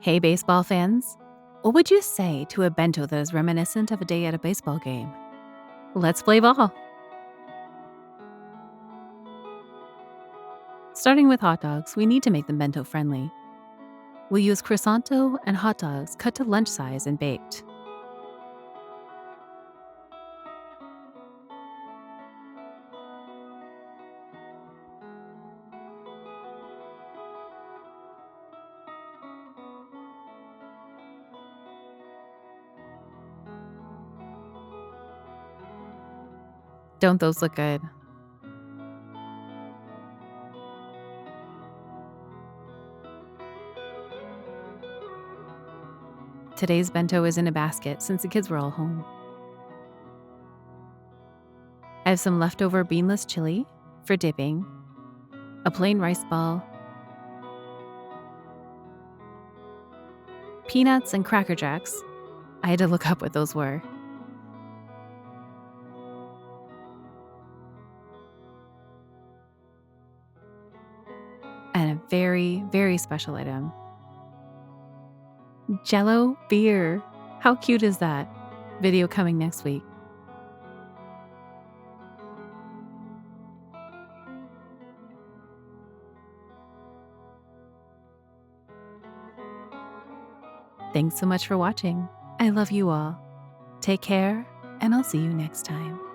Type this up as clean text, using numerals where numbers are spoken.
Hey, baseball fans! What would you say to a bento that is reminiscent of a day at a baseball game? Let's play ball! Starting with hot dogs, we need to make them bento friendly. We'll use croissanto and hot dogs cut to lunch size and baked. Don't those look good? Today's bento is in a basket since the kids were all home. I have some leftover beanless chili for dipping, a plain rice ball, peanuts and Cracker Jacks. I had to look up what those were. And a very, very special item, Jello beer. How cute is that? Video coming next week. Thanks so much for watching. I love you all. Take care, and I'll see you next time.